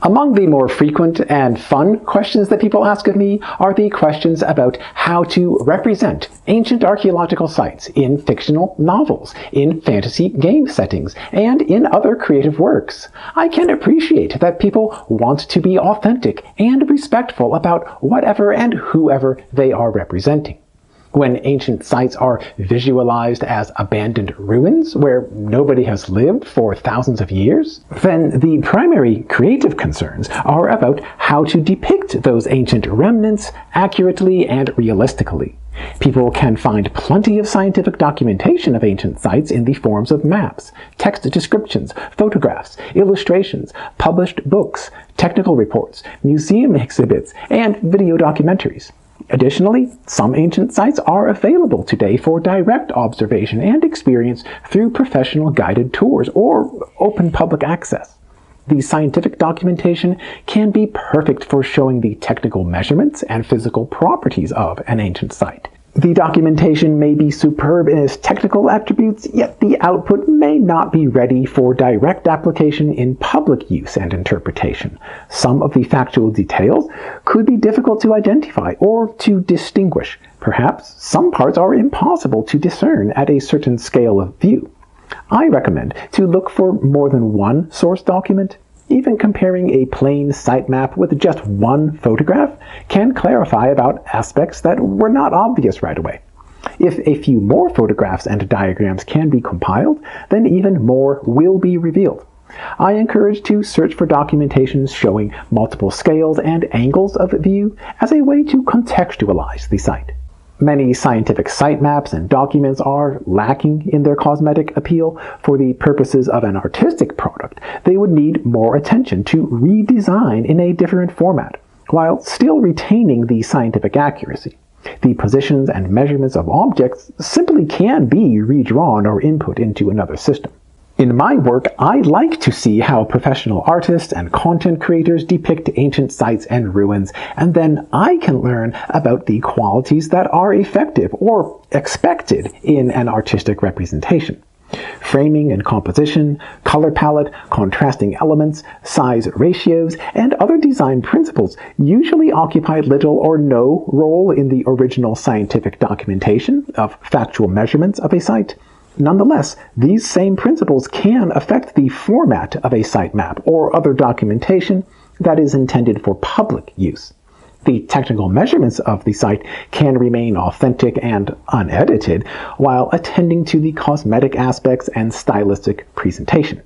Among the more frequent and fun questions that people ask of me are the questions about how to represent ancient archaeological sites in fictional novels, in fantasy game settings, and in other creative works. I can appreciate that people want to be authentic and respectful about whatever and whoever they are representing. When ancient sites are visualized as abandoned ruins where nobody has lived for thousands of years, then the primary creative concerns are about how to depict those ancient remnants accurately and realistically. People can find plenty of scientific documentation of ancient sites in the forms of maps, text descriptions, photographs, illustrations, published books, technical reports, museum exhibits, and video documentaries. Additionally, some ancient sites are available today for direct observation and experience through professional guided tours or open public access. The scientific documentation can be perfect for showing the technical measurements and physical properties of an ancient site. The documentation may be superb in its technical attributes, yet the output may not be ready for direct application in public use and interpretation. Some of the factual details could be difficult to identify or to distinguish. Perhaps some parts are impossible to discern at a certain scale of view. I recommend to look for more than one source document. Even comparing a plain site map with just one photograph can clarify about aspects that were not obvious right away. If a few more photographs and diagrams can be compiled, then even more will be revealed. I encourage to search for documentations showing multiple scales and angles of view as a way to contextualize the site. Many scientific site maps and documents are lacking in their cosmetic appeal. For the purposes of an artistic product, they would need more attention to redesign in a different format, while still retaining the scientific accuracy. The positions and measurements of objects simply can be redrawn or input into another system. In my work, I like to see how professional artists and content creators depict ancient sites and ruins, and then I can learn about the qualities that are effective or expected in an artistic representation. Framing and composition, color palette, contrasting elements, size ratios, and other design principles usually occupy little or no role in the original scientific documentation of factual measurements of a site. Nonetheless, these same principles can affect the format of a site map or other documentation that is intended for public use. The technical measurements of the site can remain authentic and unedited while attending to the cosmetic aspects and stylistic presentation.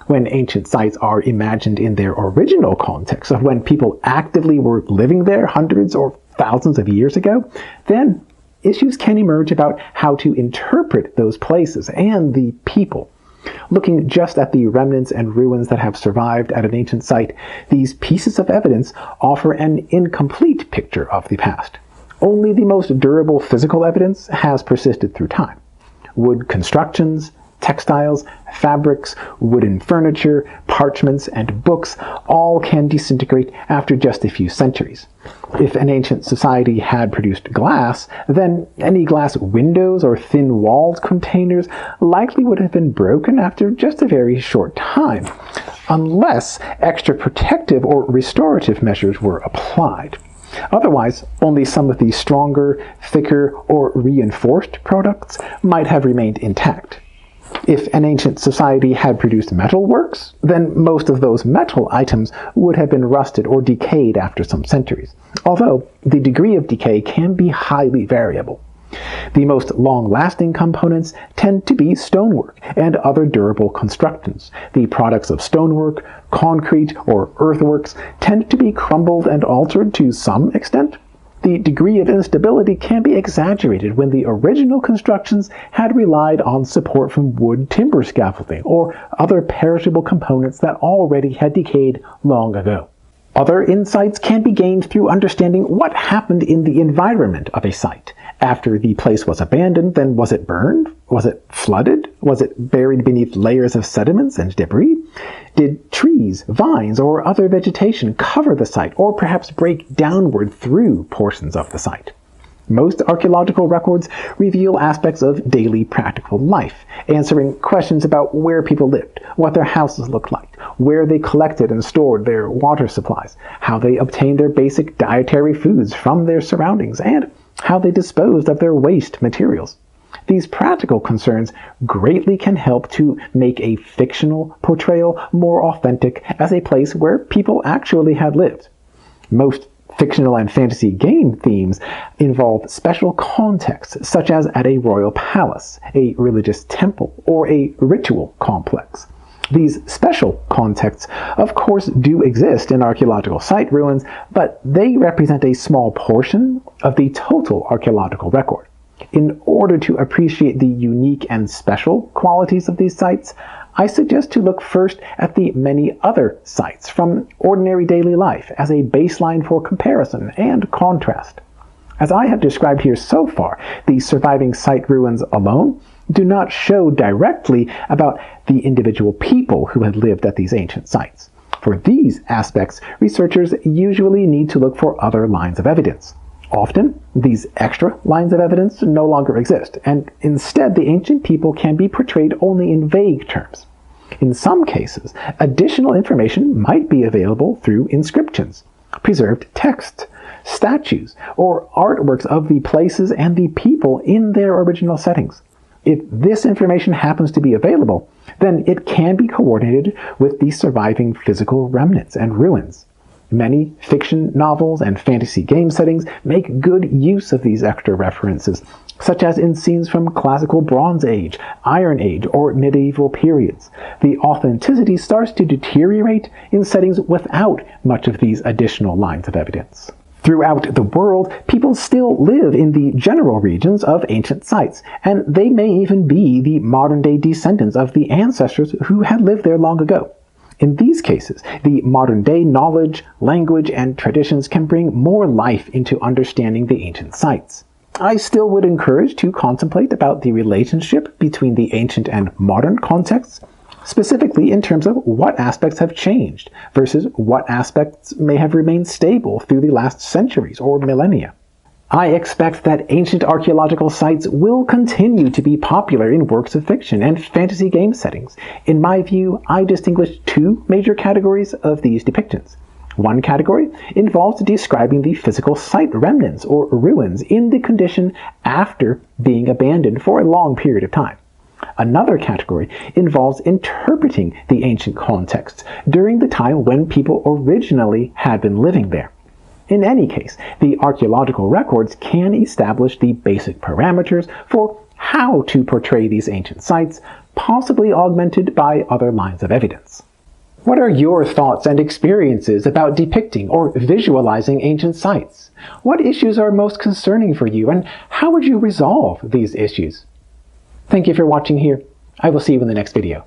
When ancient sites are imagined in their original context of when people actively were living there hundreds or thousands of years ago, then issues can emerge about how to interpret those places and the people. Looking just at the remnants and ruins that have survived at an ancient site, these pieces of evidence offer an incomplete picture of the past. Only the most durable physical evidence has persisted through time. Wood constructions, textiles, fabrics, wooden furniture, parchments, and books all can disintegrate after just a few centuries. If an ancient society had produced glass, then any glass windows or thin-walled containers likely would have been broken after just a very short time, unless extra protective or restorative measures were applied. Otherwise, only some of the stronger, thicker, or reinforced products might have remained intact. If an ancient society had produced metal works, then most of those metal items would have been rusted or decayed after some centuries, although the degree of decay can be highly variable. The most long-lasting components tend to be stonework and other durable constructions. The products of stonework, concrete, or earthworks tend to be crumbled and altered to some extent. The degree of instability can be exaggerated when the original constructions had relied on support from wood timber scaffolding or other perishable components that already had decayed long ago. Other insights can be gained through understanding what happened in the environment of a site. After the place was abandoned, then was it burned? Was it flooded? Was it buried beneath layers of sediments and debris? Did trees, vines, or other vegetation cover the site, or perhaps break downward through portions of the site? Most archaeological records reveal aspects of daily practical life, answering questions about where people lived, what their houses looked like, where they collected and stored their water supplies, how they obtained their basic dietary foods from their surroundings, and how they disposed of their waste materials. These practical concerns greatly can help to make a fictional portrayal more authentic as a place where people actually had lived. Most fictional and fantasy game themes involve special contexts, such as at a royal palace, a religious temple, or a ritual complex. These special contexts, of course, do exist in archaeological site ruins, but they represent a small portion of the total archaeological record. In order to appreciate the unique and special qualities of these sites, I suggest to look first at the many other sites from ordinary daily life as a baseline for comparison and contrast. As I have described here so far, the surviving site ruins alone do not show directly about the individual people who had lived at these ancient sites. For these aspects, researchers usually need to look for other lines of evidence. Often, these extra lines of evidence no longer exist, and instead the ancient people can be portrayed only in vague terms. In some cases, additional information might be available through inscriptions, preserved texts, statues, or artworks of the places and the people in their original settings. If this information happens to be available, then it can be coordinated with the surviving physical remnants and ruins. Many fiction novels and fantasy game settings make good use of these extra references, such as in scenes from classical Bronze Age, Iron Age, or medieval periods. The authenticity starts to deteriorate in settings without much of these additional lines of evidence. Throughout the world, people still live in the general regions of ancient sites, and they may even be the modern-day descendants of the ancestors who had lived there long ago. In these cases, the modern-day knowledge, language, and traditions can bring more life into understanding the ancient sites. I still would encourage to contemplate about the relationship between the ancient and modern contexts, specifically in terms of what aspects have changed versus what aspects may have remained stable through the last centuries or millennia. I expect that ancient archaeological sites will continue to be popular in works of fiction and fantasy game settings. In my view, I distinguish two major categories of these depictions. One category involves describing the physical site remnants or ruins in the condition after being abandoned for a long period of time. Another category involves interpreting the ancient context during the time when people originally had been living there. In any case, the archaeological records can establish the basic parameters for how to portray these ancient sites, possibly augmented by other lines of evidence. What are your thoughts and experiences about depicting or visualizing ancient sites? What issues are most concerning for you, and how would you resolve these issues? Thank you for watching here. I will see you in the next video.